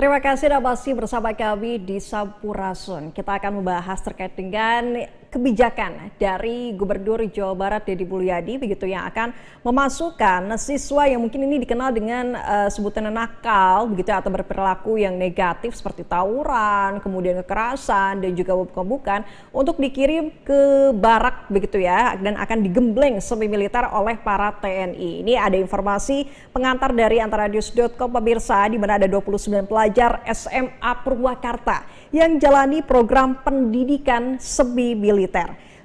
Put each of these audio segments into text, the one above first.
Terima kasih Anda masih bersama kami di Sampurasun. Kita akan membahas terkait dengan kebijakan dari Gubernur Jawa Barat Deddy Mulyadi begitu yang akan memasukkan siswa yang mungkin ini dikenal dengan sebutan nakal begitu atau berperilaku yang negatif seperti tawuran, kemudian kekerasan dan juga bukan untuk dikirim ke barak begitu ya dan akan digembleng semi militer oleh para TNI. Ini ada informasi pengantar dari antaradius.com pemirsa di mana ada 29 pelajar SMA Purwakarta yang jalani program pendidikan semi militer.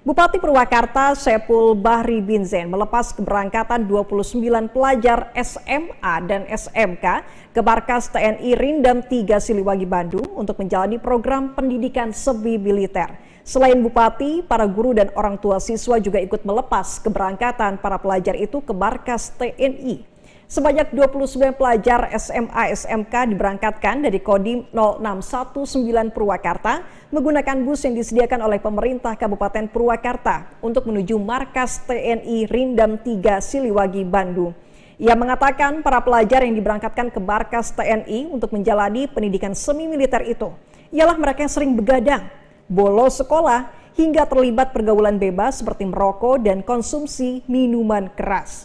Bupati Purwakarta Saiful Bahri bin Zain melepas keberangkatan 29 pelajar SMA dan SMK ke Markas TNI Rindam 3 Siliwangi Bandung untuk menjalani program pendidikan semi militer. Selain Bupati, para guru dan orang tua siswa juga ikut melepas keberangkatan para pelajar itu ke Markas TNI. Sebanyak 29 pelajar SMA SMK diberangkatkan dari Kodim 0619 Purwakarta menggunakan bus yang disediakan oleh pemerintah Kabupaten Purwakarta untuk menuju Markas TNI Rindam 3 Siliwangi Bandung. Ia mengatakan para pelajar yang diberangkatkan ke Markas TNI untuk menjalani pendidikan semi militer itu ialah mereka yang sering begadang, bolos sekolah, hingga terlibat pergaulan bebas seperti merokok dan konsumsi minuman keras.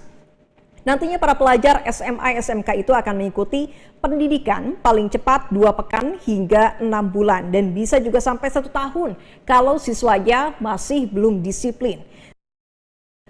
Nantinya para pelajar SMA SMK itu akan mengikuti pendidikan paling cepat 2 pekan hingga 6 bulan dan bisa juga sampai 1 tahun kalau siswanya masih belum disiplin.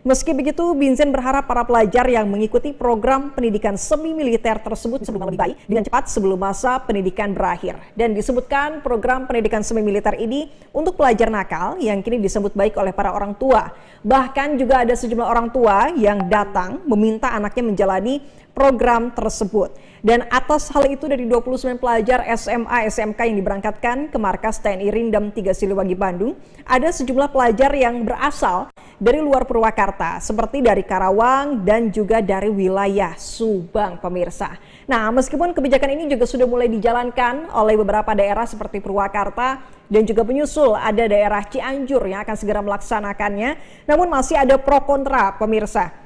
Meski begitu, Bin Zain berharap para pelajar yang mengikuti program pendidikan semi militer tersebut sebelum lebih baik dengan cepat sebelum masa pendidikan berakhir. Dan disebutkan program pendidikan semi militer ini untuk pelajar nakal yang kini disebut baik oleh para orang tua. Bahkan juga ada sejumlah orang tua yang datang meminta anaknya menjalani program tersebut. Dan atas hal itu dari 29 pelajar SMA SMK yang diberangkatkan ke Markas TNI Rindam 3 Siliwangi Bandung, ada sejumlah pelajar yang berasal dari luar Purwakarta seperti dari Karawang dan juga dari wilayah Subang pemirsa. Nah, meskipun kebijakan ini juga sudah mulai dijalankan oleh beberapa daerah seperti Purwakarta dan juga menyusul ada daerah Cianjur yang akan segera melaksanakannya, namun masih ada pro kontra pemirsa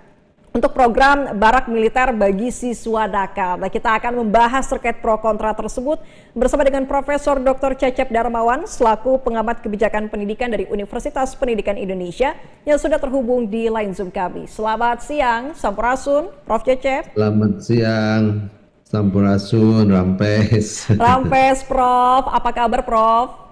untuk program barak militer bagi siswa nakal. Nah, kita akan membahas terkait pro kontra tersebut bersama dengan Profesor Dr. Cecep Darmawan selaku pengamat kebijakan pendidikan dari Universitas Pendidikan Indonesia yang sudah terhubung di line Zoom kami. Selamat siang, Sampurasun, Prof. Cecep. Selamat siang, Sampurasun, Rampes. Rampes, Prof. Apa kabar, Prof?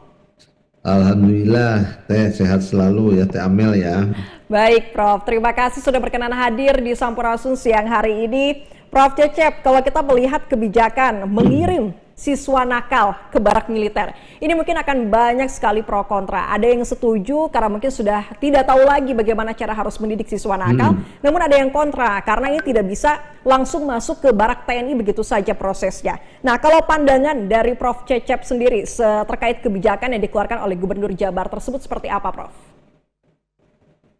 Alhamdulillah, Teh sehat selalu ya, Teh Amel ya. Baik, Prof. Terima kasih sudah berkenan hadir di Sampurasun siang hari ini. Prof. Cecep, kalau kita melihat kebijakan mengirim siswa nakal ke barak militer, ini mungkin akan banyak sekali pro kontra. Ada yang setuju karena mungkin sudah tidak tahu lagi bagaimana cara harus mendidik siswa nakal. Namun ada yang kontra karena ini tidak bisa langsung masuk ke barak TNI begitu saja prosesnya. Nah, kalau pandangan dari Prof. Cecep sendiri terkait kebijakan yang dikeluarkan oleh Gubernur Jabar tersebut seperti apa, Prof?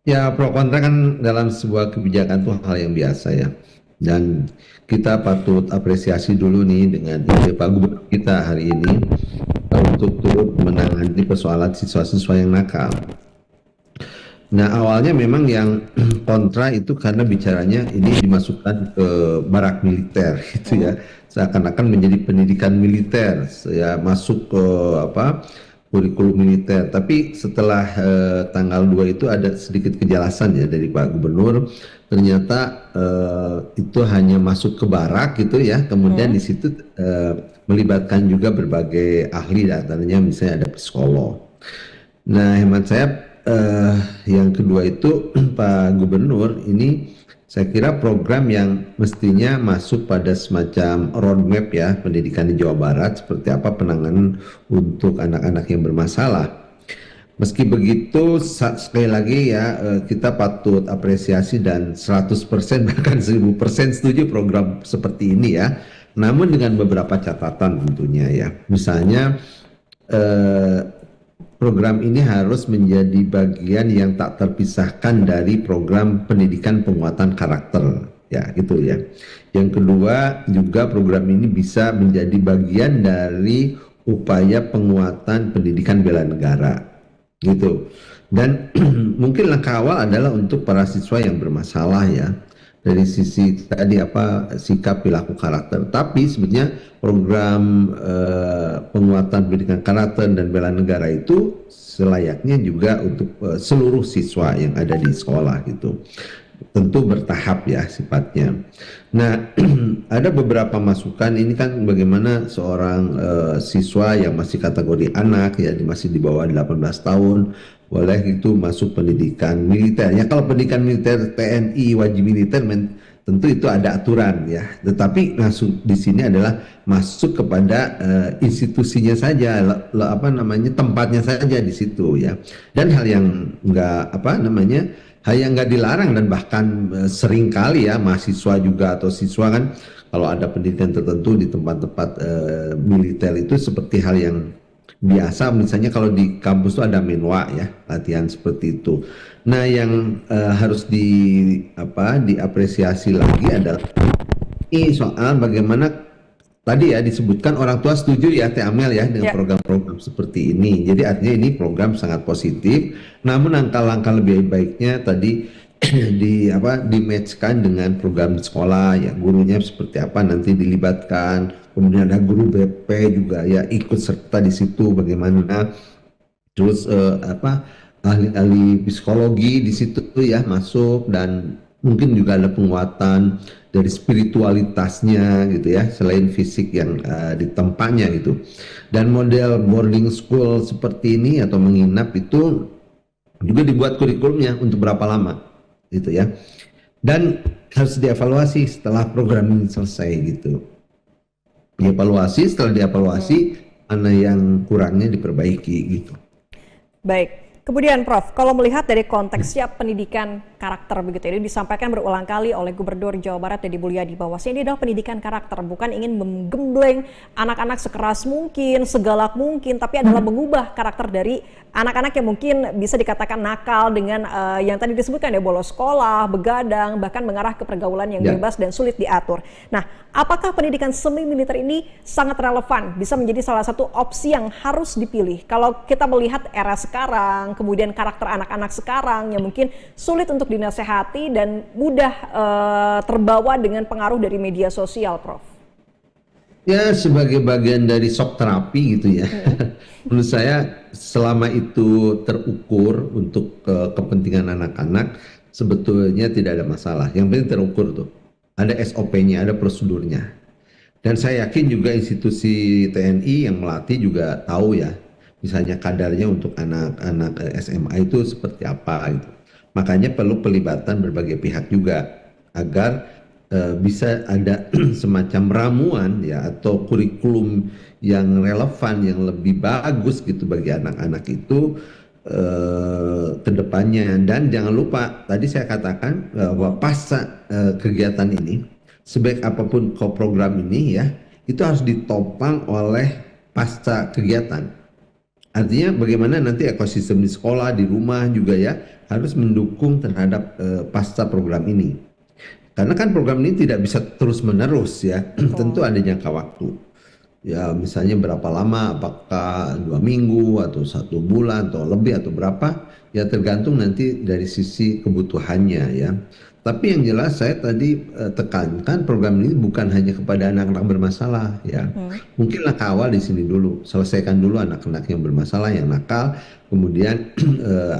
Ya, pro kontra kan dalam sebuah kebijakan itu hal yang biasa ya. Dan kita patut apresiasi dulu nih dengan ide Pak Gubernur kita hari ini untuk turut menangani persoalan siswa-siswa yang nakal. Nah, awalnya memang yang kontra itu karena bicaranya ini dimasukkan ke barak militer gitu ya. Seakan-akan menjadi pendidikan militer, ya masuk ke kurikulum militer. Tapi setelah tanggal 2 itu ada sedikit kejelasan ya dari Pak Gubernur. Ternyata itu hanya masuk ke barak gitu ya. Kemudian di situ melibatkan juga berbagai ahli, datanya misalnya ada psikolog. Nah, hemat saya yang kedua itu Pak Gubernur ini saya kira program yang mestinya masuk pada semacam roadmap ya pendidikan di Jawa Barat, seperti apa penanganan untuk anak-anak yang bermasalah. Meski begitu, sekali lagi ya kita patut apresiasi dan 100% bahkan 1000% setuju program seperti ini ya. Namun dengan beberapa catatan tentunya ya. Misalnya program ini harus menjadi bagian yang tak terpisahkan dari program pendidikan penguatan karakter ya gitu ya. Yang kedua juga program ini bisa menjadi bagian dari upaya penguatan pendidikan bela negara gitu. Dan mungkin langkah awal adalah untuk para siswa yang bermasalah ya. dari sisi tadi sikap, perilaku, karakter. Tapi sebetulnya program penguatan pendidikan karakter dan bela negara itu selayaknya juga untuk seluruh siswa yang ada di sekolah gitu. Tentu bertahap ya sifatnya. Nah, ada beberapa masukan ini kan bagaimana seorang siswa yang masih kategori anak ya, masih di bawah 18 tahun boleh itu masuk pendidikan militer. Ya kalau pendidikan militer TNI wajib militer tentu itu ada aturan ya. Tetapi langsung di sini adalah masuk kepada institusinya saja, tempatnya saja di situ ya. Dan hal yang hal yang nggak dilarang dan bahkan sering kali ya mahasiswa juga atau siswa kan kalau ada pendidikan tertentu di tempat-tempat militer itu seperti hal yang biasa. Misalnya kalau di kampus itu ada menwa ya, latihan seperti itu. Nah yang harus diapresiasi lagi adalah ini soal bagaimana tadi ya disebutkan orang tua setuju ya Teh Amel ya dengan program-program seperti ini. Jadi artinya ini program sangat positif. Namun langkah-langkah lebih baiknya tadi di-matchkan dengan program di sekolah ya, gurunya seperti apa nanti dilibatkan. Kemudian ada guru BP juga ya ikut serta di situ bagaimana. Terus ahli-ahli psikologi di situ ya masuk, dan mungkin juga ada penguatan dari spiritualitasnya gitu ya, selain fisik yang di tempatnya gitu. Dan model boarding school seperti ini atau menginap itu juga dibuat kurikulumnya untuk berapa lama gitu ya. Dan harus dievaluasi setelah program ini selesai gitu. Setelah dievaluasi mana yang kurangnya diperbaiki gitu. Baik. Kemudian Prof, kalau melihat dari konteksnya pendidikan karakter begitu, ini disampaikan berulang kali oleh Gubernur Jawa Barat Deddy Mulyadi bahwa ini adalah pendidikan karakter, bukan ingin menggembleng anak-anak sekeras mungkin, segalak mungkin, tapi adalah mengubah karakter dari anak-anak yang mungkin bisa dikatakan nakal dengan yang tadi disebutkan ya, bolos sekolah, begadang, bahkan mengarah ke pergaulan yang bebas dan sulit diatur. Nah, apakah pendidikan semi militer ini sangat relevan, bisa menjadi salah satu opsi yang harus dipilih kalau kita melihat era sekarang, kemudian karakter anak-anak sekarang yang mungkin sulit untuk dinasehati dan mudah terbawa dengan pengaruh dari media sosial, Prof? Ya, sebagai bagian dari shock terapi gitu ya. Menurut saya selama itu terukur untuk kepentingan anak-anak sebetulnya tidak ada masalah. Yang penting terukur tuh. Ada SOP-nya, ada prosedurnya. Dan saya yakin juga institusi TNI yang melatih juga tahu ya, misalnya kadarnya untuk anak-anak SMA itu seperti apa gitu. Makanya perlu pelibatan berbagai pihak juga agar bisa ada semacam ramuan ya atau kurikulum yang relevan, yang lebih bagus gitu bagi anak-anak itu ke depannya. Dan jangan lupa tadi saya katakan bahwa pasca kegiatan ini, sebaik apapun program ini ya, itu harus ditopang oleh pasca kegiatan. Artinya bagaimana nanti ekosistem di sekolah, di rumah juga ya harus mendukung terhadap pasca program ini. Karena kan program ini tidak bisa terus menerus ya, tentu ada jangka waktu. Ya misalnya berapa lama, apakah 2 minggu atau 1 bulan atau lebih atau berapa, ya tergantung nanti dari sisi kebutuhannya ya. Tapi yang jelas saya tadi tekankan program ini bukan hanya kepada anak-anak bermasalah ya. Mungkin langkah awal di sini dulu, selesaikan dulu anak-anak yang bermasalah, yang nakal, kemudian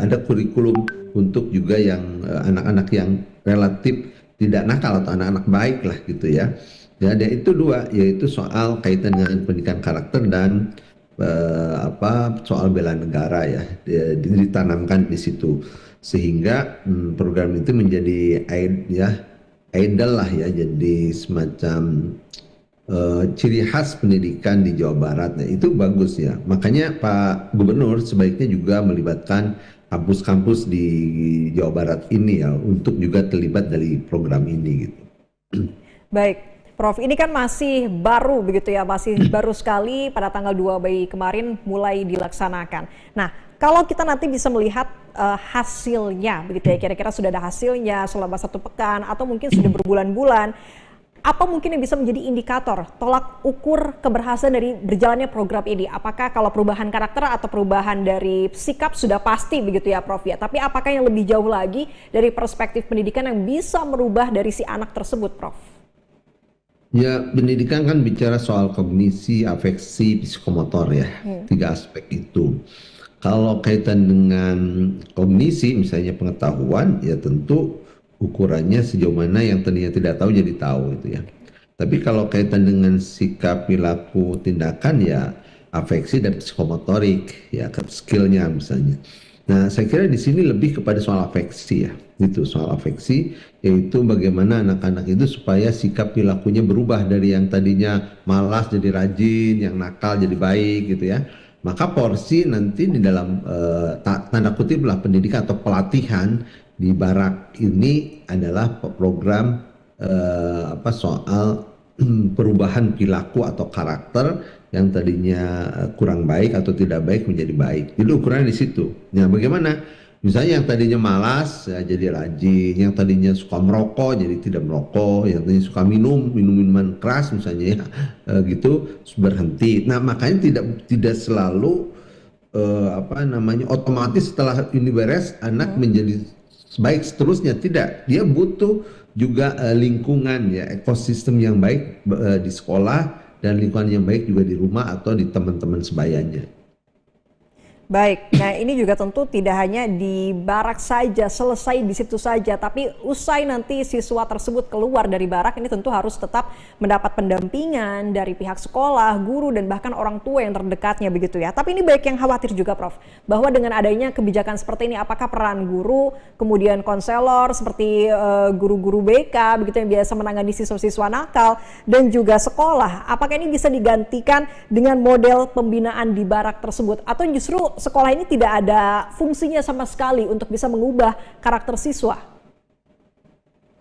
ada kurikulum untuk juga yang anak-anak yang relatif tidak nakal atau anak-anak baik lah gitu ya. Dan ada itu dua, yaitu soal kaitan dengan pendidikan karakter dan soal bela negara ya, ditanamkan di situ. Sehingga program itu menjadi idol lah ya, jadi semacam ciri khas pendidikan di Jawa Barat. Nah itu bagus ya, makanya Pak Gubernur sebaiknya juga melibatkan kampus-kampus di Jawa Barat ini ya untuk juga terlibat dari program ini gitu. Baik, Prof, ini kan masih baru begitu ya, masih baru sekali pada tanggal 2 Mei kemarin mulai dilaksanakan. Nah, kalau kita nanti bisa melihat hasilnya begitu ya, kira-kira sudah ada hasilnya selama 1 pekan atau mungkin sudah berbulan-bulan, apa mungkin yang bisa menjadi indikator tolak ukur keberhasilan dari berjalannya program ini? Apakah kalau perubahan karakter atau perubahan dari sikap sudah pasti begitu ya Prof ya, tapi apakah yang lebih jauh lagi dari perspektif pendidikan yang bisa merubah dari si anak tersebut, Prof? Ya, pendidikan kan bicara soal kognisi, afeksi, psikomotor ya, tiga aspek itu. Kalau kaitan dengan kognisi, misalnya pengetahuan, ya tentu ukurannya sejauh mana yang tadinya tidak tahu jadi tahu itu ya. Tapi kalau kaitan dengan sikap, perilaku, tindakan ya afeksi dan psikomotorik ya skillnya misalnya. Nah, saya kira di sini lebih kepada soal afeksi ya, itu soal afeksi, yaitu bagaimana anak-anak itu supaya sikap perilakunya berubah dari yang tadinya malas jadi rajin, yang nakal jadi baik gitu ya. Maka porsi nanti di dalam tanda kutip lah pendidikan atau pelatihan di barak ini adalah program soal perubahan perilaku atau karakter yang tadinya kurang baik atau tidak baik menjadi baik. Jadi ukurannya di situ. Nah, bagaimana? Misalnya yang tadinya malas ya jadi rajin, yang tadinya suka merokok jadi tidak merokok, yang tadinya suka minuman keras misalnya ya gitu berhenti. Nah, makanya tidak selalu otomatis setelah ini beres anak menjadi baik seterusnya, tidak. Dia butuh juga lingkungan ya, ekosistem yang baik di sekolah dan lingkungan yang baik juga di rumah atau di teman-teman sebayanya. Baik, nah ini juga tentu tidak hanya di barak saja, selesai di situ saja, tapi usai nanti siswa tersebut keluar dari barak ini tentu harus tetap mendapat pendampingan dari pihak sekolah, guru, dan bahkan orang tua yang terdekatnya begitu ya. Tapi ini banyak yang khawatir juga Prof, bahwa dengan adanya kebijakan seperti ini apakah peran guru, kemudian konselor seperti guru-guru BK begitu yang biasa menangani siswa-siswa nakal, dan juga sekolah, apakah ini bisa digantikan dengan model pembinaan di barak tersebut, atau justru sekolah ini tidak ada fungsinya sama sekali untuk bisa mengubah karakter siswa?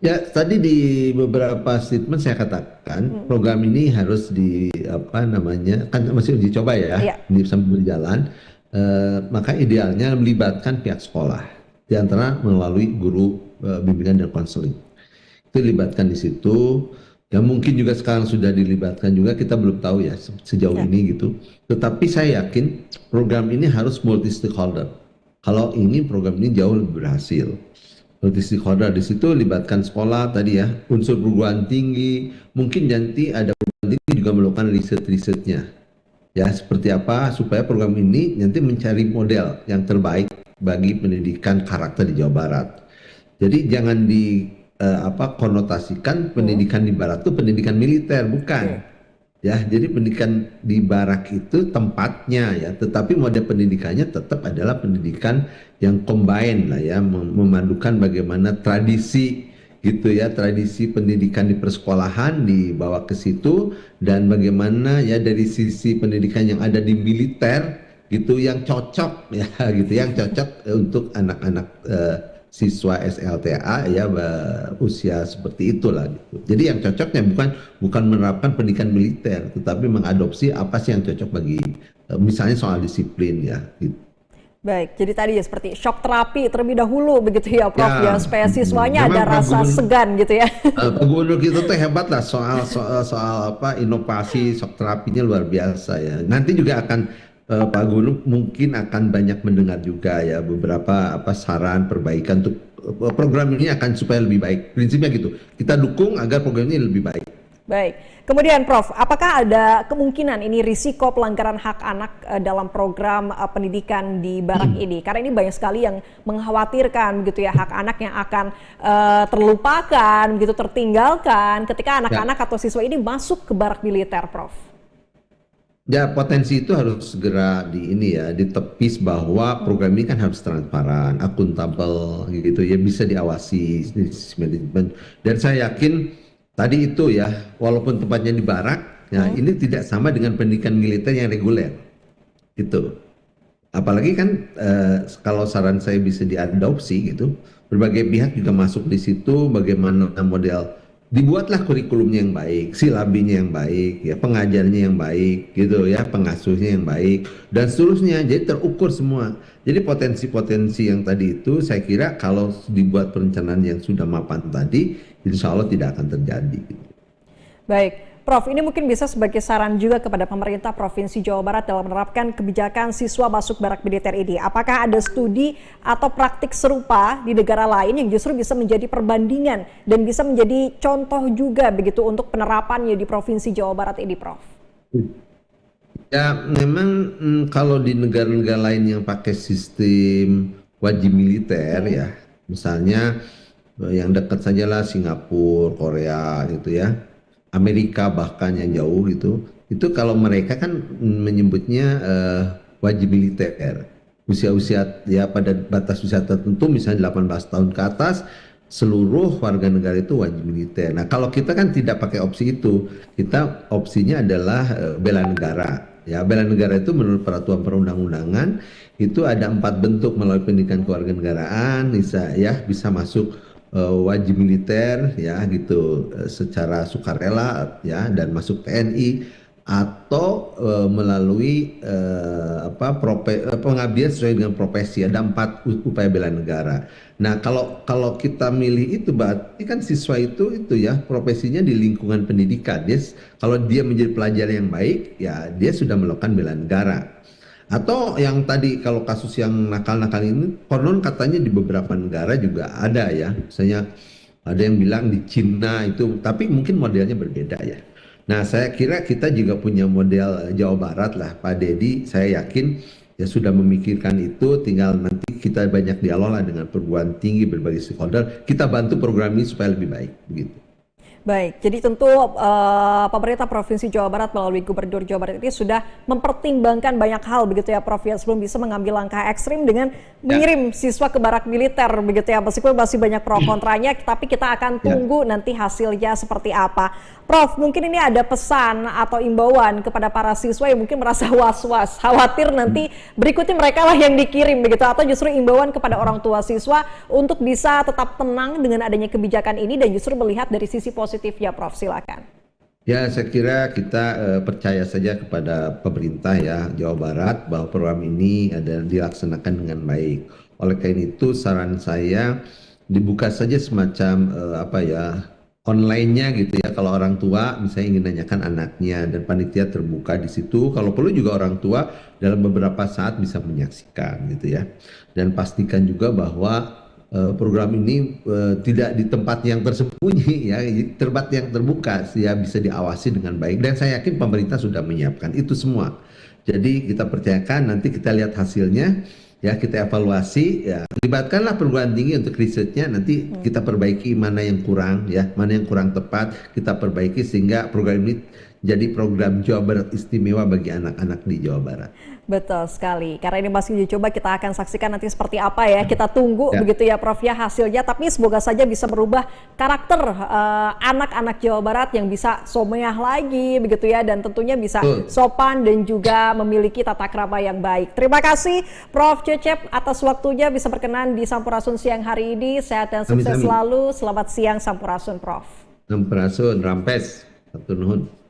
Ya, tadi di beberapa statement saya katakan program ini harus kan masih uji coba ya, ini sambil berjalan. Maka idealnya melibatkan pihak sekolah, di antara melalui guru bimbingan dan konseling. Itu dilibatkan di situ. Ya mungkin juga sekarang sudah dilibatkan juga, kita belum tahu ya sejauh ini gitu. Tetapi saya yakin program ini harus multi stakeholder. Kalau program ini jauh lebih berhasil. Multi stakeholder di situ libatkan sekolah tadi ya, unsur perguruan tinggi, mungkin nanti ada perguruan tinggi juga melakukan riset-risetnya. Ya seperti apa supaya program ini nanti mencari model yang terbaik bagi pendidikan karakter di Jawa Barat. Jadi jangan konotasikan pendidikan di barat itu pendidikan militer, bukan. Ya, jadi pendidikan di barak itu tempatnya ya, tetapi model pendidikannya tetap adalah pendidikan yang combine lah ya, memadukan bagaimana tradisi gitu ya, tradisi pendidikan di persekolahan dibawa ke situ, dan bagaimana ya dari sisi pendidikan yang ada di militer gitu yang cocok ya gitu, yang cocok untuk anak-anak siswa SLTA ya usia seperti itulah gitu. Jadi yang cocoknya bukan menerapkan pendidikan militer, tetapi mengadopsi apa sih yang cocok bagi misalnya soal disiplin ya gitu. Baik, jadi tadi ya seperti shock terapi terlebih dahulu begitu ya Prof ya, supaya siswanya ada rasa segan gitu ya. Pak Gubernur kita tuh hebat lah soal inovasi shock terapinya luar biasa ya. Nanti juga akan Pak Gubernur mungkin akan banyak mendengar juga ya beberapa saran perbaikan untuk program ini akan supaya lebih baik. Prinsipnya gitu. Kita dukung agar program ini lebih baik. Baik. Kemudian Prof, apakah ada kemungkinan ini risiko pelanggaran hak anak dalam program pendidikan di barak ini? Karena ini banyak sekali yang mengkhawatirkan gitu ya, hak anak yang akan terlupakan, gitu tertinggalkan ketika anak-anak atau siswa ini masuk ke barak militer, Prof. Ya, potensi itu harus segera ditepis bahwa program ini kan harus transparan, akuntabel gitu ya, bisa diawasi manajemen. Dan saya yakin tadi itu ya, walaupun tempatnya di barak, ya ini tidak sama dengan pendidikan militer yang reguler. Gitu. Apalagi kan kalau saran saya bisa diadopsi gitu, berbagai pihak juga masuk di situ, bagaimana model dibuatlah kurikulumnya yang baik, silabinya yang baik, ya pengajarnya yang baik, gitu ya, pengasuhnya yang baik, dan seterusnya. Jadi terukur semua. Jadi potensi-potensi yang tadi itu, saya kira kalau dibuat perencanaan yang sudah mapan tadi, insya Allah tidak akan terjadi. Gitu. Baik, Prof, ini mungkin bisa sebagai saran juga kepada pemerintah Provinsi Jawa Barat dalam menerapkan kebijakan siswa masuk barak militer ini. Apakah ada studi atau praktik serupa di negara lain yang justru bisa menjadi perbandingan dan bisa menjadi contoh juga begitu untuk penerapannya di Provinsi Jawa Barat ini, Prof? Ya, memang kalau di negara-negara lain yang pakai sistem wajib militer ya, misalnya yang dekat sajalah Singapura, Korea gitu ya, Amerika bahkan yang jauh gitu, itu kalau mereka kan menyebutnya wajib militer. Usia-usia ya pada batas usia tertentu misalnya 18 tahun ke atas seluruh warga negara itu wajib militer. Nah, kalau kita kan tidak pakai opsi itu, kita opsinya adalah bela negara. Ya, bela negara itu menurut peraturan perundang-undangan itu ada 4 bentuk melalui pendidikan kewarganegaraan, bisa masuk wajib militer ya gitu secara sukarela ya dan masuk TNI atau melalui pengabdian sesuai dengan profesi. Ada 4 upaya bela negara. Nah, kalau kita milih itu berarti kan siswa itu ya profesinya di lingkungan pendidikan. Kalau dia menjadi pelajar yang baik ya dia sudah melakukan bela negara. Atau yang tadi kalau kasus yang nakal-nakal ini konon katanya di beberapa negara juga ada ya. Misalnya ada yang bilang di Cina itu, tapi mungkin modelnya berbeda ya. Nah, saya kira kita juga punya model Jawa Barat lah, Pak Dedi. Saya yakin ya sudah memikirkan itu, tinggal nanti kita banyak dialog lah dengan perguruan tinggi, berbagai stakeholder. Kita bantu program ini supaya lebih baik, begitu. Baik, jadi tentu pemerintah Provinsi Jawa Barat melalui Gubernur Jawa Barat ini sudah mempertimbangkan banyak hal begitu ya Prof ya sebelum bisa mengambil langkah ekstrim dengan mengirim siswa ke barak militer begitu ya, meskipun masih banyak pro kontranya tapi kita akan tunggu nanti hasilnya seperti apa. Prof, mungkin ini ada pesan atau imbauan kepada para siswa yang mungkin merasa was-was, khawatir nanti berikutnya mereka lah yang dikirim begitu, atau justru imbauan kepada orang tua siswa untuk bisa tetap tenang dengan adanya kebijakan ini dan justru melihat dari sisi positifnya, Prof, silakan. Ya, saya kira kita percaya saja kepada pemerintah ya Jawa Barat bahwa program ini ada dilaksanakan dengan baik. Oleh karena itu saran saya dibuka saja semacam online-nya gitu ya, kalau orang tua misalnya ingin nanyakan anaknya dan panitia terbuka di situ, kalau perlu juga orang tua dalam beberapa saat bisa menyaksikan gitu ya, dan pastikan juga bahwa program ini tidak di tempat yang tersembunyi ya, tempat yang terbuka ya, bisa diawasi dengan baik dan saya yakin pemerintah sudah menyiapkan itu semua. Jadi kita percayakan, nanti kita lihat hasilnya. Ya, kita evaluasi, ya libatkanlah perguruan tinggi untuk risetnya, nanti kita perbaiki mana yang kurang ya, mana yang kurang tepat, kita perbaiki sehingga program ini jadi program Jawa Barat istimewa bagi anak-anak di Jawa Barat. Betul sekali, karena ini masih uji coba, kita akan saksikan nanti seperti apa ya, kita tunggu begitu ya Prof ya hasilnya, tapi semoga saja bisa merubah karakter anak-anak Jawa Barat yang bisa someah lagi begitu ya, dan tentunya bisa sopan dan juga memiliki tata krama yang baik. Terima kasih Prof Cecep atas waktunya bisa berkenan di Sampurasun siang hari ini, sehat dan sukses selalu, selamat siang Sampurasun Prof. Sampurasun, Rampes, Satu Nuhun.